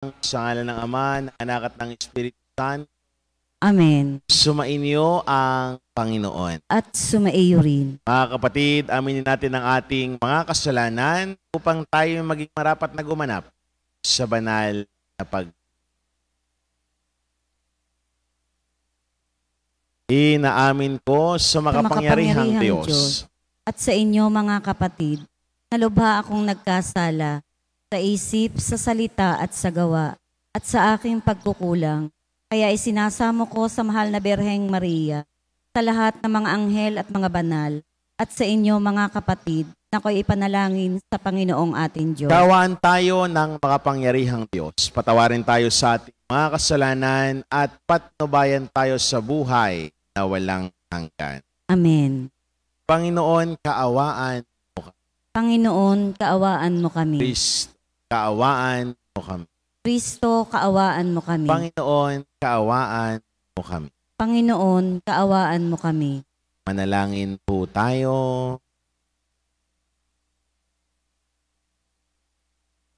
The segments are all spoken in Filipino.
Sa ngalan ng Ama, ng Anak at ng Espiritu Santo. Amen. Sumainyo ang Panginoon. At sumaiyo rin. Mga kapatid, aminin natin ang ating mga kasalanan upang tayo maging marapat na gumanap sa banal na Inaamin ko sa makapangyarihang Diyos. At sa inyo mga kapatid, nalubha akong nagkasala sa isip, sa salita at sa gawa, at sa aking pagkukulang. Kaya isinasamo ko sa mahal na Birheng Maria, sa lahat ng mga anghel at mga banal, at sa inyo mga kapatid, na ako'y ipanalangin sa Panginoong ating Diyos. Kawaan tayo ng makapangyarihang Diyos. Patawarin tayo sa ating mga kasalanan at patnubayan tayo sa buhay na walang hanggan. Amen. Panginoon, kaawaan mo kami. Panginoon, kaawaan mo kami. Kristo, kaawaan mo kami. Kristo, kaawaan mo kami. Panginoon, kaawaan mo kami. Panginoon, kaawaan mo kami. Manalangin po tayo.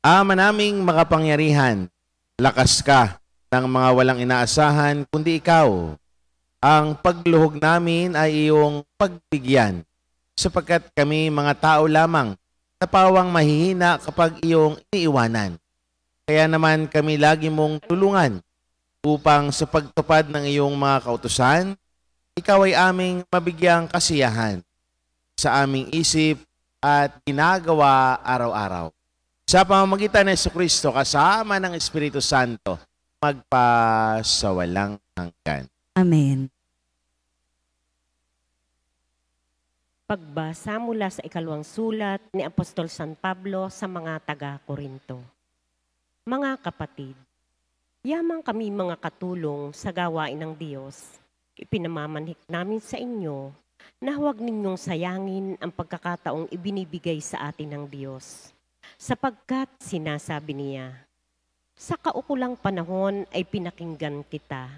Ama naming makapangyarihan, lakas ka ng mga walang inaasahan, kundi ikaw. Ang pagluhog namin ay iyong pagbigyan, sapagkat kami mga tao lamang, napawang mahihina kapag iyong iniiwanan. Kaya naman kami lagi mong tulungan upang sa pagtupad ng iyong mga kautusan, ikaw ay aming mabigyang kasiyahan sa aming isip at ginagawa araw-araw. Sa pamamagitan ng Jesucristo kasama ng Espiritu Santo, magpasawalang hanggan. Amen. Pagbasa mula sa ikalawang sulat ni Apostol San Pablo sa mga taga-Korinto. Mga kapatid, yamang kami mga katulong sa gawain ng Diyos. Ipinamamanhik namin sa inyo na huwag ninyong sayangin ang pagkakataong ibinibigay sa atin ng Diyos. Sapagkat sinasabi niya, sa kaukulang panahon ay pinakinggan kita.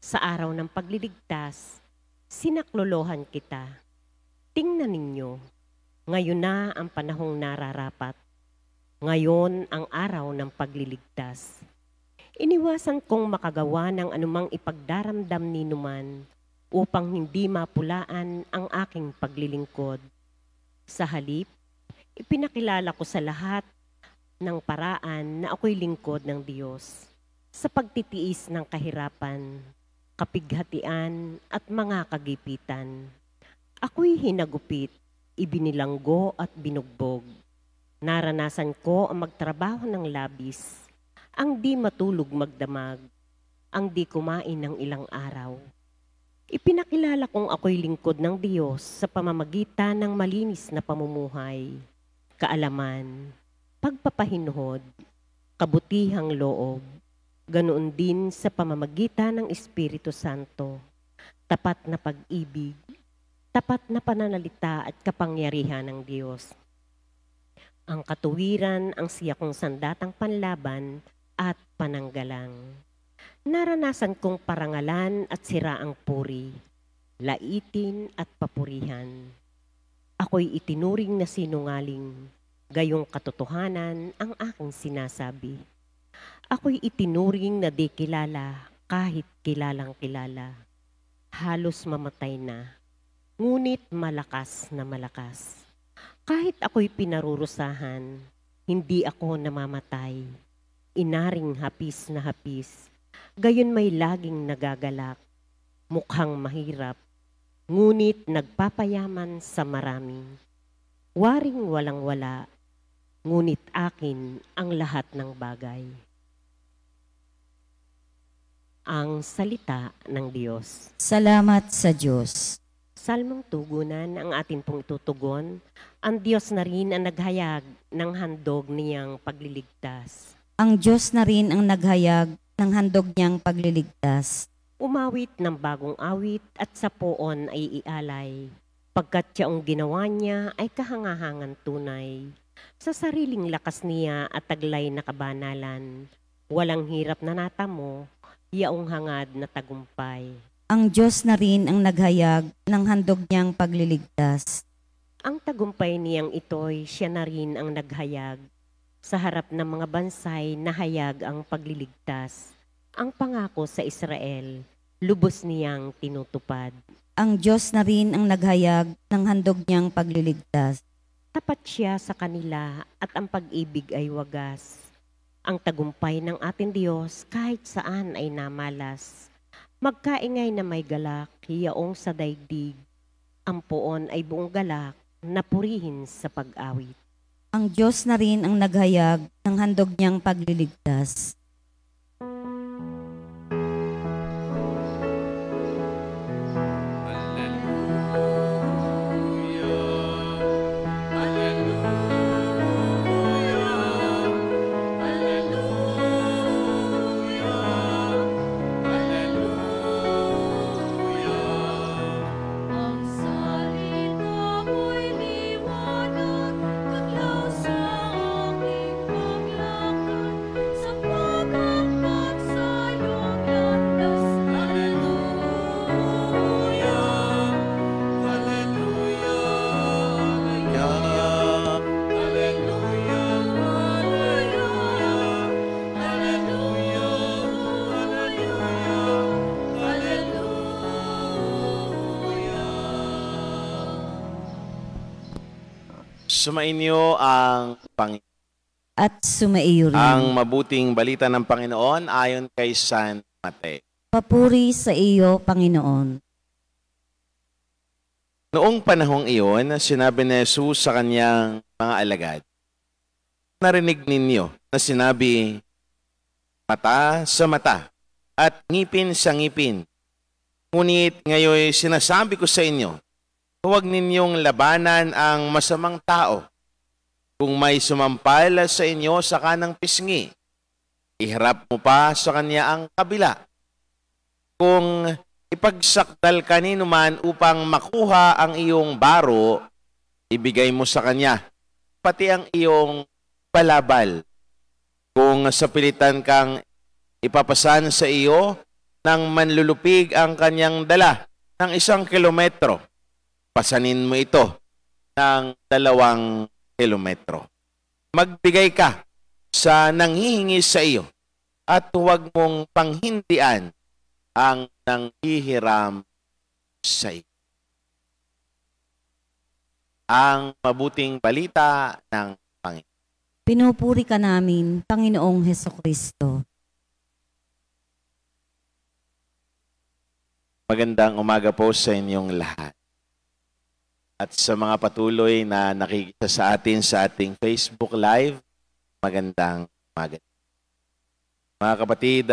Sa araw ng pagliligtas, sinaklolohan kita. Tingnan ninyo, ngayon na ang panahong nararapat. Ngayon ang araw ng pagliligtas. Iniwasan kong makagawa ng anumang ipagdaramdam ni numan upang hindi mapulaan ang aking paglilingkod. Sa halip, ipinakilala ko sa lahat ng paraan na ako'y lingkod ng Diyos sa pagtitiis ng kahirapan, kapighatian at mga kagipitan. Ako'y hinagupit, ibinilanggo at binugbog. Naranasan ko ang magtrabaho ng labis, ang di matulog magdamag, ang di kumain ng ilang araw. Ipinakilala kong ako'y lingkod ng Diyos sa pamamagitan ng malinis na pamumuhay, kaalaman, pagpapahinhod, kabutihang loob, ganoon din sa pamamagitan ng Espiritu Santo, tapat na pag-ibig, tapat na pananalita at kapangyarihan ng Diyos. Ang katuwiran ang siya kong sandatang panlaban at pananggalang. Naranasan kong parangalan at siraang puri, laitin at papurihan. Ako'y itinuring na sinungaling, gayong katotohanan ang aking sinasabi. Ako'y itinuring na di kilala kahit kilalang kilala. Halos mamatay na, ngunit malakas na malakas. Kahit ako'y pinarurusahan, hindi ako namamatay. Inaring hapis na hapis, gayon may laging nagagalak. Mukhang mahirap, ngunit nagpapayaman sa marami. Waring walang-wala, ngunit akin ang lahat ng bagay. Ang salita ng Diyos. Salamat sa Diyos. Salmong tugunan ang atin pong itutugon. Ang Diyos na rin ang naghayag ng handog niyang pagliligtas. Ang Diyos na rin ang naghayag ng handog niyang pagliligtas. Umawit ng bagong awit at sa poon ay ialay. Pagkat siyaong ginawa niya ay kahangahangan tunay. Sa sariling lakas niya at taglay na kabanalan. Walang hirap na natamo, yaong hangad na tagumpay. Ang Diyos na rin ang naghayag ng handog niyang pagliligtas. Ang tagumpay niyang ito'y siya na rin ang naghayag. Sa harap ng mga bansay, nahayag ang pagliligtas. Ang pangako sa Israel, lubos niyang tinutupad. Ang Diyos na rin ang naghayag ng handog niyang pagliligtas. Tapat siya sa kanila at ang pag-ibig ay wagas. Ang tagumpay ng ating Diyos kahit saan ay namalas. Magkaingay na may galak, hiyaong sa daigdig. Ang poon ay buong galak, napurihin sa pag-awit. Ang Diyos na rin ang naghayag ng handog niyang pagliligtas. Sumainyo ang Panginoon. At sumaiyo rin. Ang mabuting balita ng Panginoon ayon kay San Mateo. Papuri sa iyo, Panginoon. Noong panahong iyon, sinabi ni Jesus sa kanyang mga alagad, narinig ninyo na sinabi, mata sa mata at ngipin sa ngipin. Ngunit ngayon sinasabi ko sa inyo, huwag ninyong labanan ang masamang tao. Kung may sumampal sa inyo sa kanang pisngi, iharap mo pa sa kanya ang kabila. Kung ipagsakdal kanino man upang makuha ang iyong baro, ibigay mo sa kanya, pati ang iyong balabal. Kung sapilitan kang ipapasan sa iyo ng manlulupig ang kanyang dala ng 1 kilometro, pasanin mo ito ng 2 kilometro. Magbigay ka sa nanghihingi sa iyo at huwag mong panghindian ang nanghihiram sa iyo. Ang mabuting balita ng Panginoon. Pinupuri ka namin, Panginoong Hesukristo. Magandang umaga po sa inyong lahat. At sa mga patuloy na nakikita sa atin sa ating Facebook Live, magandang umaga. Mga kapatid,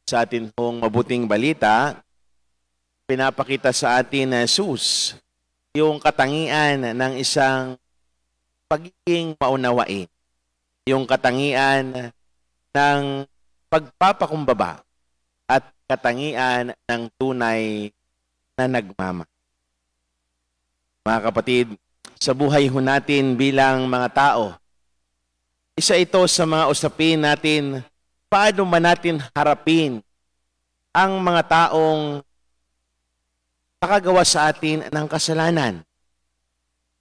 sa atin pong mabuting balita, pinapakita sa atin na Jesus yung katangian ng isang pagiging maunawain. Yung katangian ng pagpapakumbaba at katangian ng tunay na nagmamahal. Mga kapatid, sa buhay ho natin bilang mga tao, isa ito sa mga usapin natin, paano ba natin harapin ang mga taong nakagawa sa atin ng kasalanan?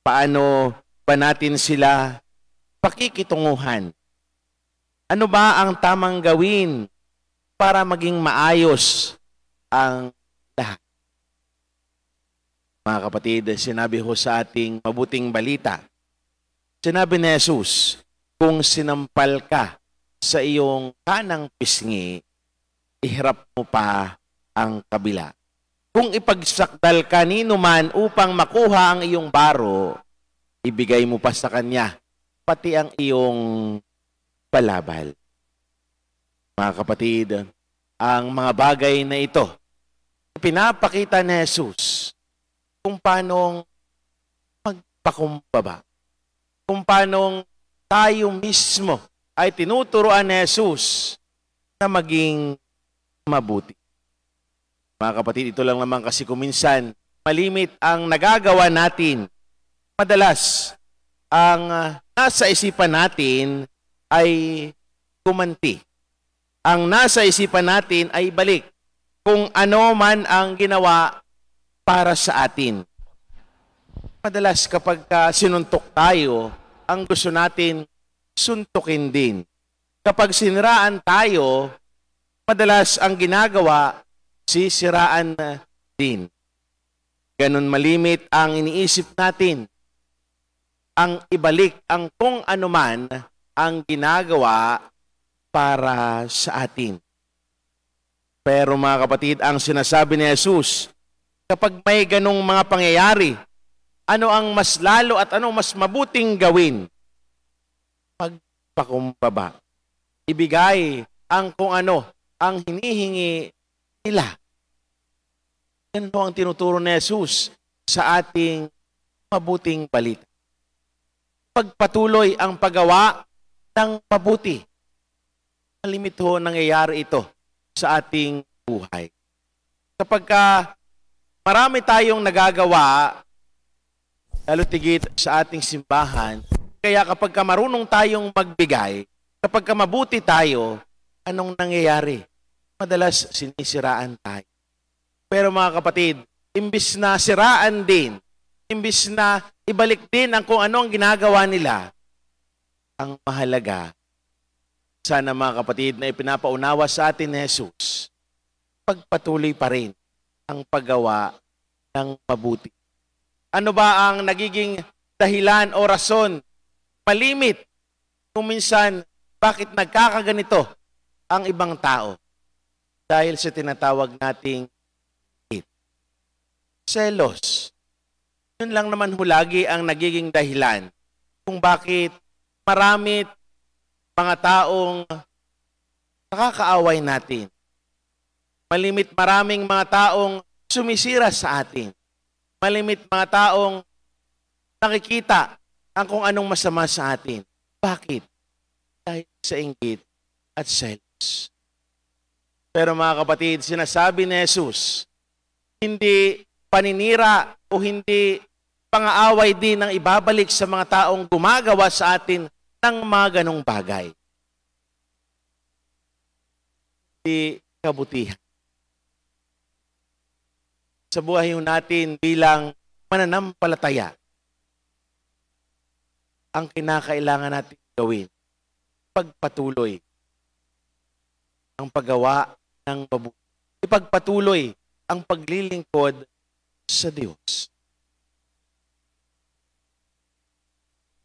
Paano ba natin sila pakikitunguhan? Ano ba ang tamang gawin para maging maayos ang lahat? Mga kapatid, sinabi ho sa ating mabuting balita, sinabi ni Jesus, kung sinampal ka sa iyong kanang pisngi, iharap mo pa ang kabila. Kung ipagsakdal kanino man upang makuha ang iyong baro, ibigay mo pa sa kanya, pati ang iyong balabal. Mga kapatid, ang mga bagay na ito, pinapakita ni Jesus kung paanong magpakumbaba. Kung paanong tayo mismo ay tinuturuan ni Jesus na maging mabuti. Mga kapatid, ito lang naman kasi kuminsan, malimit ang nagagawa natin. Madalas, ang nasa isipan natin ay kumanti. Ang nasa isipan natin ay balik kung ano man ang ginawa para sa atin. Madalas kapag sinuntok tayo, ang gusto natin suntukin din. Kapag siniraan tayo, madalas ang ginagawa, sisiraan din. Ganun malimit ang iniisip natin. Ang ibalik ang kung anuman ang ginagawa para sa atin. Pero mga kapatid, ang sinasabi ni Jesus, kapag may ganong mga pangyayari, ano ang mas lalo at ano mas mabuting gawin? Pagpakumbaba. Ibigay ang kung ano ang hinihingi nila. Yan ang tinuturo ni Jesus sa ating mabuting balita. Pagpatuloy ang paggawa ng mabuti. Malimit ho nangyayari ito sa ating buhay. Kapag marami tayong nagagawa, lalo tigit sa ating simbahan, kaya kapag marunong tayong magbigay, kapag mabuti tayo, anong nangyayari? Madalas sinisiraan tayo. Pero mga kapatid, imbis na siraan din, imbis na ibalik din ang kung ano ang ginagawa nila, ang mahalaga, sana mga kapatid na ipinapaunawa sa atin ni Jesus, pagpatuloy pa rin ang paggawa ng mabuti. Ano ba ang nagiging dahilan o rason? Malimit kung minsan bakit nagkakaganito ang ibang tao? Dahil sa tinatawag nating selos. Yun lang naman hulagi ang nagiging dahilan kung bakit marami mga taong nakakaaway natin. Malimit maraming mga taong sumisira sa atin. Malimit mga taong nakikita ang kung anong masama sa atin. Bakit? Dahil sa inggit at selos. Pero mga kapatid, sinasabi ni Jesus, hindi paninira o hindi pang-aaway din ang ibabalik sa mga taong gumagawa sa atin ng mga ganong bagay. Hindi kabutihan. Sa buhay natin bilang mananampalataya, ang kinakailangan natin gawin, pagpatuloy ang paggawa ng mabuti. Ipagpatuloy ang paglilingkod sa Diyos.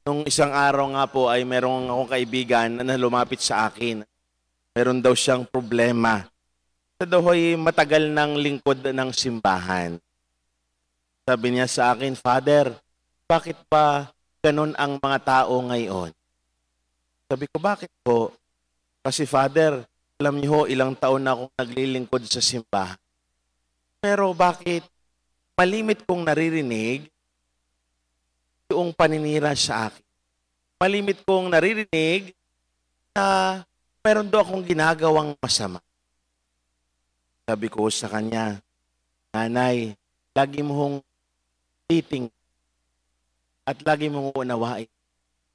Nung isang araw nga po ay merong akong kaibigan na lumapit sa akin. Meron daw siyang problema. Siya daw ay matagal ng lingkod ng simbahan. Sabi niya sa akin, Father, bakit pa ganun ang mga tao ngayon? Sabi ko, bakit po? Kasi Father, alam niyo ilang taon na akong naglilingkod sa simbahan. Pero bakit malimit kong naririnig yung paninira sa akin? Malimit kong naririnig na meron daw akong ginagawang masama. Sabi ko sa kanya, Nanay, lagi mo hong titing at lagi mong unawain.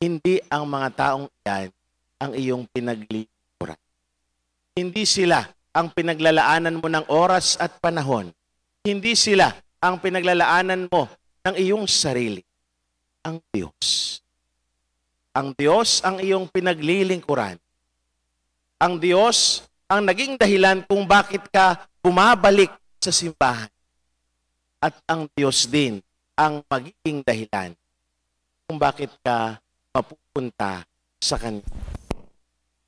Hindi ang mga taong iyan ang iyong pinaglilingkuran. Hindi sila ang pinaglalaanan mo ng oras at panahon. Hindi sila ang pinaglalaanan mo ng iyong sarili. Ang Diyos. Ang Diyos ang iyong pinaglilingkuran. Ang Diyos ang naging dahilan kung bakit ka bumabalik sa simbahan. At ang Diyos din ang magiging dahilan kung bakit ka mapupunta sa Kanya.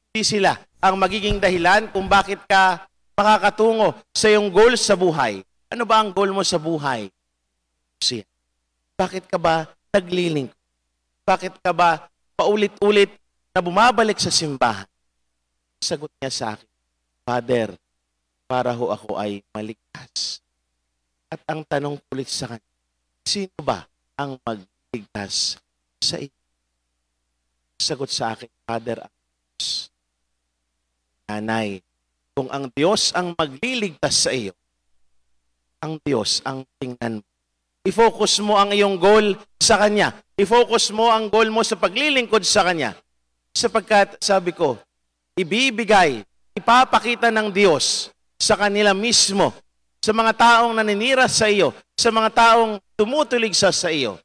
Hindi sila ang magiging dahilan kung bakit ka makakatungo sa iyong goal sa buhay. Ano ba ang goal mo sa buhay? Siya. Bakit ka ba naglilingkod? Bakit ka ba paulit-ulit na bumabalik sa simbahan? Sagot niya sa akin, Father, para ho ako ay maligtas. At ang tanong ulit sa kanya, sino ba ang magligtas sa iyo? Sagot sa akin, Father, ang Diyos. Nanay, kung ang Diyos ang magliligtas sa iyo, ang Diyos ang tingnan mo. I-focus mo ang iyong goal sa Kanya. I-focus mo ang goal mo sa paglilingkod sa Kanya. Sapagkat, sabi ko, ibibigay, ipapakita ng Diyos sa kanila mismo, sa mga taong naninira sa iyo, sa mga taong tumutulig sa iyo,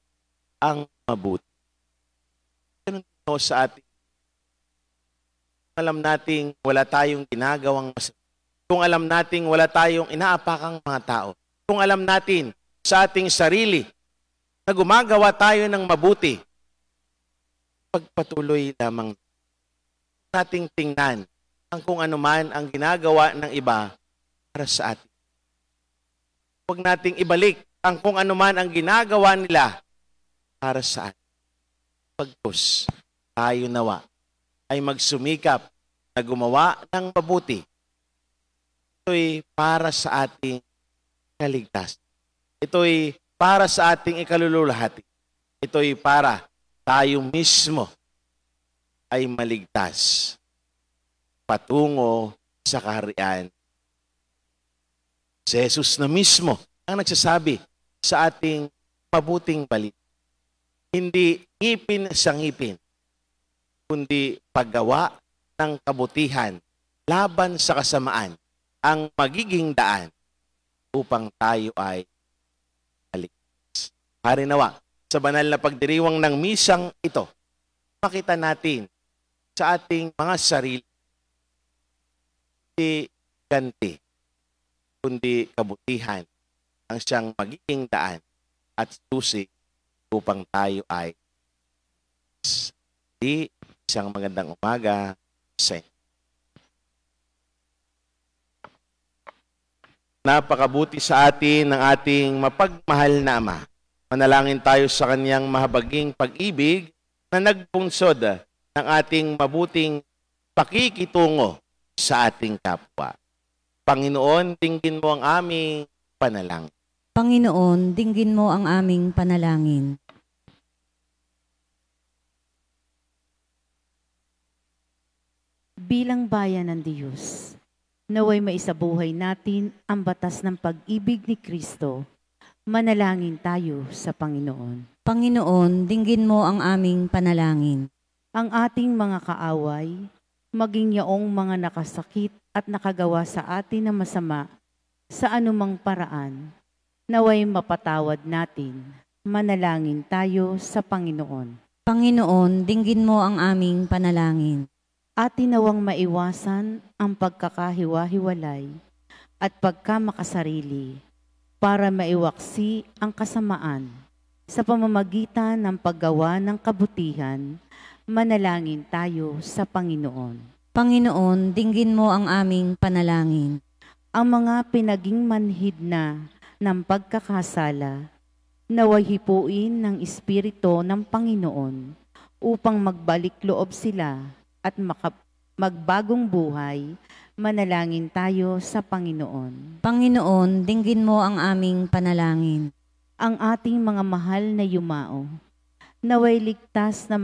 ang mabuti. Ganun po sa ating alam nating wala tayong ginagawang masama, kung alam nating wala tayong inaapakang mga tao, kung alam natin sa ating sarili na gumagawa tayo ng mabuti, pagpatuloy lamang nating tingnan ang kung anuman ang ginagawa ng iba para sa atin. Huwag nating ibalik ang kung anuman ang ginagawa nila para sa atin. Pagpus, tayo nawa ay magsumikap na gumawa ng mabuti. Ito'y para sa ating kaligtasan. Ito'y para sa ating ikalululahati. Ito'y para tayo mismo ay maligtas patungo sa kaharian. Si Jesus na mismo ang nagsasabi sa ating mabuting balita. Hindi ngipin sa ngipin, kundi paggawa ng kabutihan laban sa kasamaan ang magiging daan upang tayo ay maligtas. Hari nawa, sa banal na pagdiriwang ng misang ito, makita natin sa ating mga sarili, hindi ganti, kundi kabutihan ang siyang magiging daan at susi upang tayo ay isang magandang umaga sa inyo. Napakabuti sa atin ng ating mapagmahal na Ama. Manalangin tayo sa Kanyang mahabaging pag-ibig na nagpunsod ng ating mabuting pakikitungo sa ating kapwa. Panginoon, dinggin mo ang aming panalangin. Panginoon, dinggin mo ang aming panalangin. Bilang bayan ng Diyos, naway maisabuhay natin ang batas ng pag-ibig ni Kristo. Manalangin tayo sa Panginoon. Panginoon, dinggin mo ang aming panalangin. Ang ating mga kaaway, maging yaong mga nakasakit at nakagawa sa atin ng masama sa anumang paraan, naway mapatawad natin. Manalangin tayo sa Panginoon. Panginoon, dinggin mo ang aming panalangin. Atin nawang maiwasan ang pagkakahiwa-hiwalay at pagkamakasarili para maiwaksi ang kasamaan sa pamamagitan ng paggawa ng kabutihan. Manalangin tayo sa Panginoon. Panginoon, dinggin mo ang aming panalangin. Ang mga pinaging manhid na ng pagkakasala, naway hipuin ng Espiritu ng Panginoon upang magbalik loob sila at magbagong buhay. Manalangin tayo sa Panginoon. Panginoon, dinggin mo ang aming panalangin. Ang ating mga mahal na yumao, naway ligtas na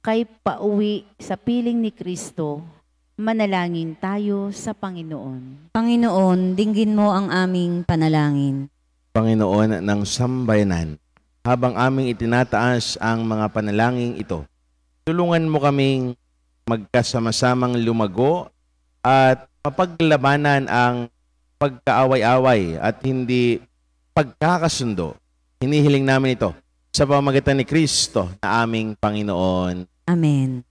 kay pauwi sa piling ni Kristo. Manalangin tayo sa Panginoon. Panginoon, dinggin mo ang aming panalangin. Panginoon ng sambayanan, habang aming itinataas ang mga panalangin ito, tulungan mo kaming magkasama-samang lumago at mapaglabanan ang pagkaaway-away at hindi pagkakasundo. Hinihiling namin ito sa pamamagitan ni Kristo na aming Panginoon. Amen.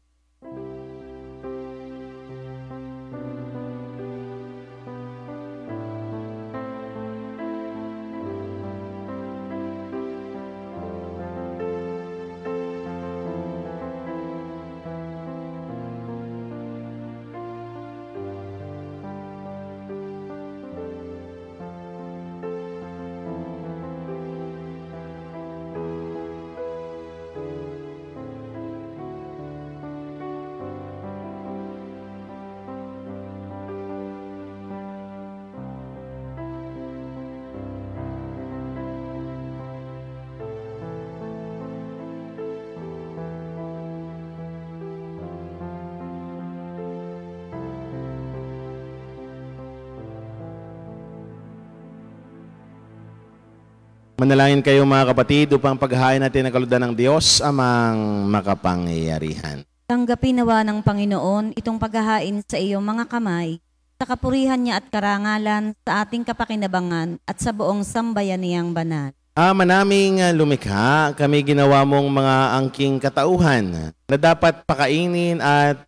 Manalangin kayo mga kapatid upang paghahain natin ang kalooban ng Diyos amang makapangyarihan. Tanggapin nawa ng Panginoon itong paghahain sa iyong mga kamay, sa kapurihan niya at karangalan, sa ating kapakinabangan at sa buong sambayaniyang banal. Ama naming lumikha, kami ginawa mong mga angking katauhan na dapat pakainin at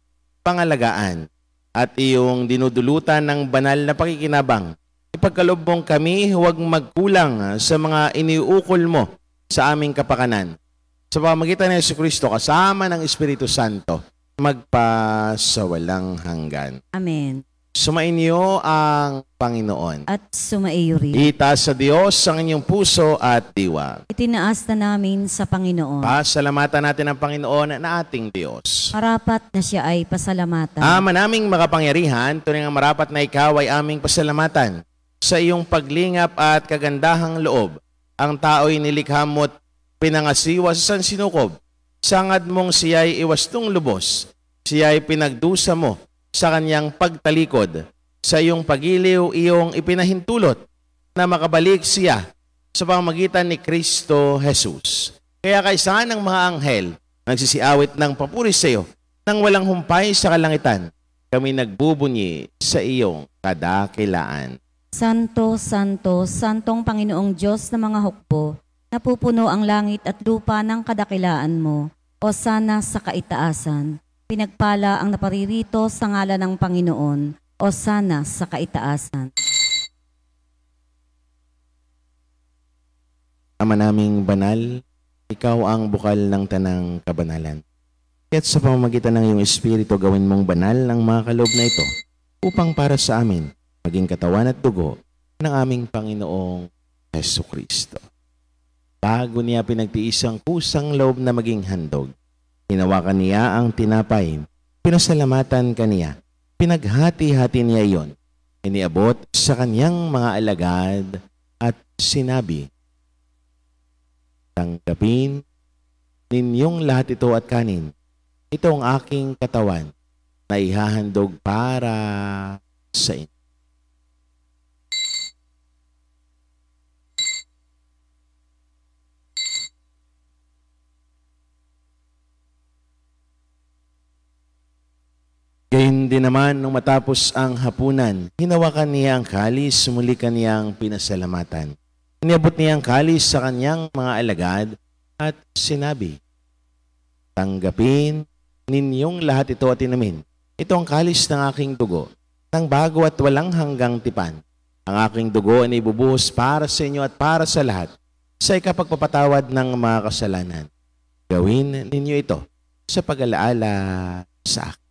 pangalagaan at iyong dinudulutan ng banal na pakikinabang. Ipagkaloob mong kami huwag magkulang sa mga iniukol mo sa aming kapakanan. Sa pamamagitan ni Jesucristo kasama ng Espiritu Santo, magpasawalang hanggan. Amen. Sumainyo ang Panginoon. At sumaiyo rin. Itaas sa Diyos ang inyong puso at diwa. Itinaas na namin sa Panginoon. Pasalamatan natin ang Panginoon na ating Diyos. Marapat na siya ay pasalamatan. Ama naming makapangyarihan, tunay nga marapat na ikaw ay aming pasalamatan. Sa iyong paglingap at kagandahang loob, ang tao'y nilikha mo't pinangasiwa sa sansinukob. Sangad mong siya'y iwastong lubos. Siya'y pinagdusa mo sa kanyang pagtalikod. Sa iyong pagiliw, iyong ipinahintulot na makabalik siya sa pamamagitan ni Kristo Jesus. Kaya kaysa ng mga anghel, nagsisiawit ng papuri sa iyo, nang walang humpay sa kalangitan, kami nagbubunyi sa iyong kadakilaan. Santo, Santo, Santong Panginoong Diyos ng mga hukbo, napupuno ang langit at lupa ng kadakilaan mo, o sana sa kaitaasan. Pinagpala ang naparirito sa ngalan ng Panginoon, o sana sa kaitaasan. Ama naming banal, ikaw ang bukal ng tanang kabanalan. Kaya't sa pamamagitan ng iyong Espiritu, gawin mong banal ang mga kaloob na ito, upang para sa amin, maging katawan at dugo ng aming Panginoong Jesucristo. Bago niya pinagtiis ang kusang loob na maging handog, hinawakan niya ang tinapay, pinasalamatan kaniya, pinaghati-hati niya iyon, iniabot sa kanyang mga alagad at sinabi, tanggapin ninyong lahat ito at kanin. Ito ang aking katawan na ihahandog para sa inyo. Gayun din naman, nung matapos ang hapunan, hinawakan niya ang kalis, muli kaniyang pinasalamatan. Iniabot niya ang kalis sa kanyang mga alagad at sinabi, tanggapin ninyong lahat ito at inumin. Ito ang kalis ng aking dugo, ng bago at walang hanggang tipan. Ang aking dugo ay ibubuhos para sa inyo at para sa lahat, sa ikapagpapatawad ng mga kasalanan. Gawin ninyo ito sa pag-alaala sa akin.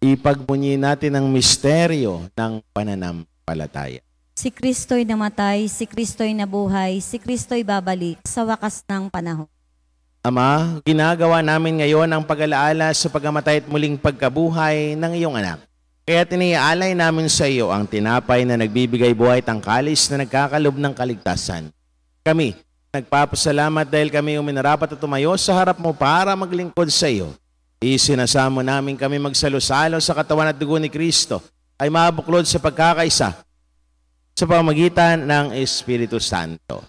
Ipagbunyi natin ang misteryo ng pananampalataya. Si Kristo'y namatay, si Kristo'y nabuhay, si Kristo'y babalik sa wakas ng panahon. Ama, ginagawa namin ngayon ang pag-alaala sa pagkamatay at muling pagkabuhay ng iyong anak. Kaya tiniaalay namin sa iyo ang tinapay na nagbibigay buhay at ang kalis na nagkakalob ng kaligtasan. Kami, nagpapasalamat dahil kami uminarapat at tumayo sa harap mo para maglingkod sa iyo. Isinasamo namin kami magsalo-salo sa katawan at dugo ni Kristo ay mabuklod sa pagkakaisa sa pamamagitan ng Espiritu Santo.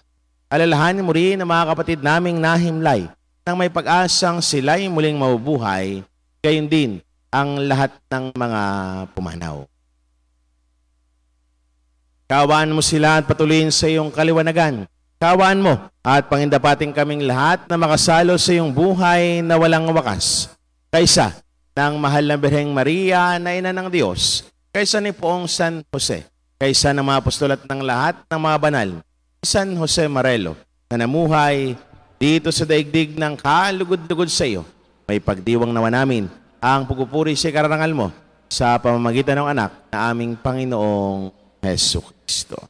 Alalahanin mo rin ang mga kapatid naming nahimlay nang may pag-asang sila'y muling mabubuhay, gayon din ang lahat ng mga pumanaw. Kawaan mo sila at patuloyin sa iyong kaliwanagan. Kawaan mo at pangindapating kaming lahat na makasalo sa iyong buhay na walang wakas. Kaysa ng mahal na Birheng Maria na ina ng Diyos, kaysa ni Poong San Jose, kaysa ng mga apostolat ng lahat ng mga banal, San Jose Marelo, na namuhay dito sa daigdig ng kalugod-lugod sa iyo, may pagdiwang nawa namin ang pagpupuri sa karangal mo sa pamamagitan ng anak na aming Panginoong Jesucristo.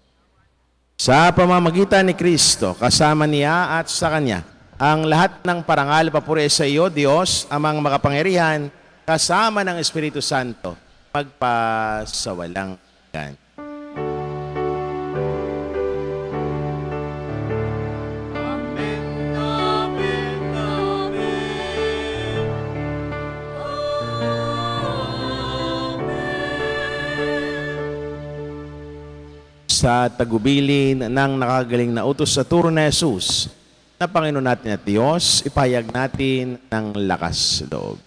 Sa pamamagitan ni Kristo, kasama niya at sa Kanya, ang lahat ng parangal papuri sa iyo, Diyos, amang makapangyarihan, kasama ng Espiritu Santo, magpasawalang hanggan. Sa tagubilin ng nakagaling na utos sa turo na Jesus, na Panginoon natin at Diyos, ipahayag natin ng lakas loob.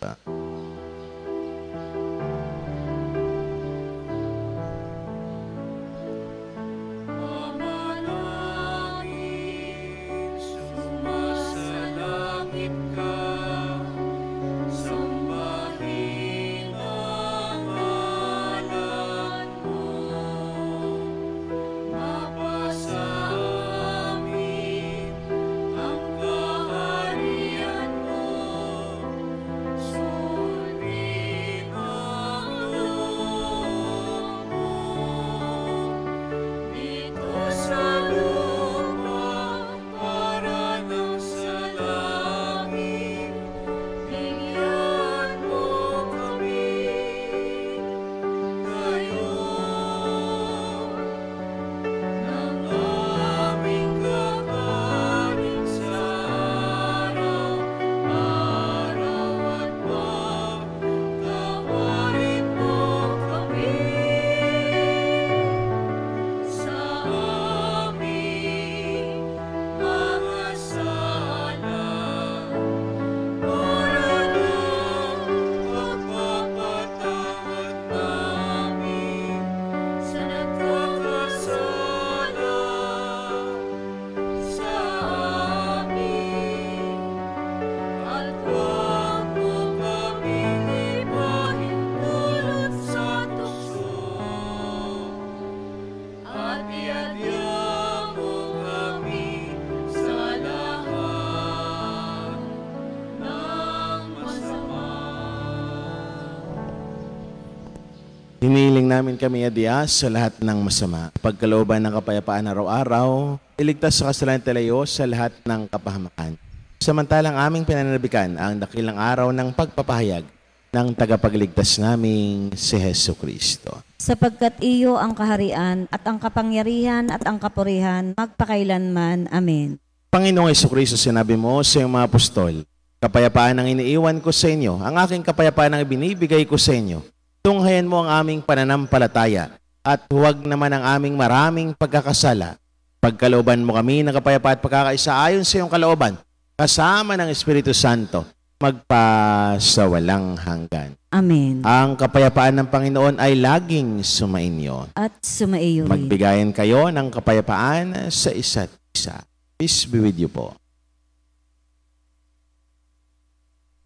Hiniling namin kami, Diyos, sa lahat ng masama, pagkalooban ng kapayapaan araw-araw, iligtas sa kasalanan talayo sa lahat ng kapahamakan. Samantalang aming pinananabikan ang dakilang araw ng pagpapahayag ng tagapagligtas naming si Hesu Kristo. Sapagkat iyo ang kaharian at ang kapangyarihan at ang kapurihan magpakailanman. Amen. Panginoong Hesu Kristo, sinabi mo sa iyong mga apostol, kapayapaan ang iniiwan ko sa inyo, ang aking kapayapaan ang ibinibigay ko sa inyo. Tunghayan mo ang aming pananampalataya at huwag naman ang aming maraming pagkakasala. Pagkalooban mo kami ng kapayapaan at pagkakaisa ayon sa iyong kalooban, kasama ng Espiritu Santo, magpasawalang hanggan. Amen. Ang kapayapaan ng Panginoon ay laging sumainyo. At sumaiyo rin. Magbigayan kayo ng kapayapaan sa isa't isa. Peace be with you po.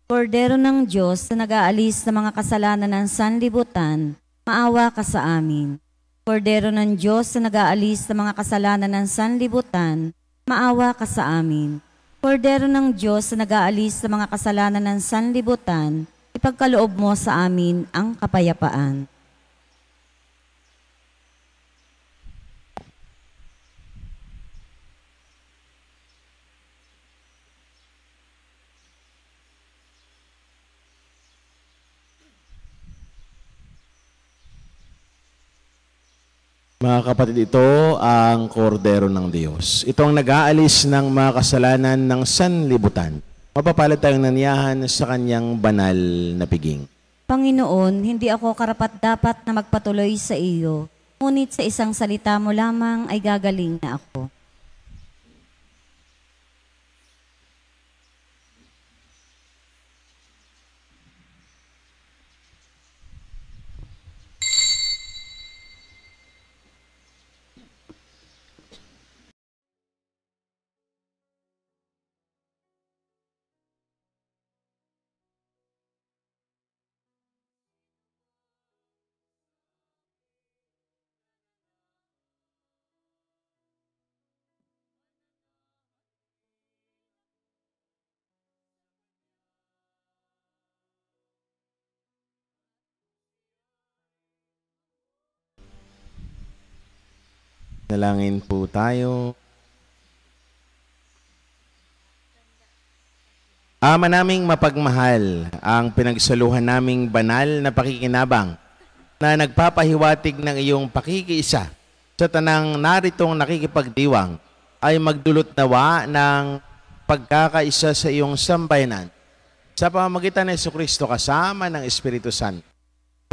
Kordero ng Diyos na nag-aalis ng mga kasalanan ng sanlibutan, maawa ka sa amin. Kordero ng Diyos na nag-aalis ng mga kasalanan ng sanlibutan, maawa ka sa amin. Kordero ng Diyos na nag-aalis ng mga kasalanan ng sanlibutan, ipagkaloob mo sa amin ang kapayapaan. Mga kapatid, ito ang kordero ng Diyos. Ito ang nag-aalis ng mga kasalanan ng sanlibutan. Mapapalad tayong naniyahan sa kanyang banal na piging. Panginoon, hindi ako karapat-dapat na magpatuloy sa iyo, ngunit sa isang salita mo lamang ay gagaling na ako. Nalangin po tayo. Ama naming mapagmahal, ang pinagsaluhan naming banal na pakikinabang na nagpapahiwatig ng iyong pakikiisa sa tanang naritong nakikipagdiwang ay magdulot nawa ng pagkakaisa sa iyong sambayanan. Sa pamamagitan ng Jesucristo kasama ng Espiritu Santo,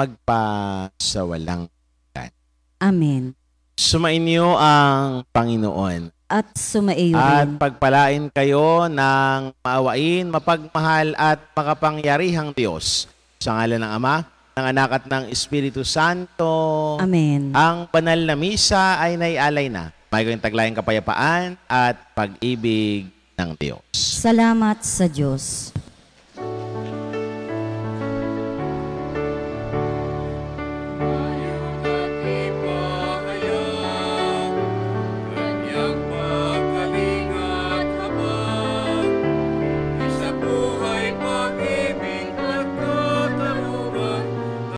magpasawalang hanggan. Amen. Sumainyo ang Panginoon. At sumaiyo At rin. pagpalain kayo ng maawain, mapagmahal at makapangyarihang Diyos. Sa ngalan ng Ama, ng Anak at ng Espiritu Santo. Amen. Ang banal na misa ay naialay na. May kayong taglayang kapayapaan at pag-ibig ng Diyos. Salamat sa Diyos.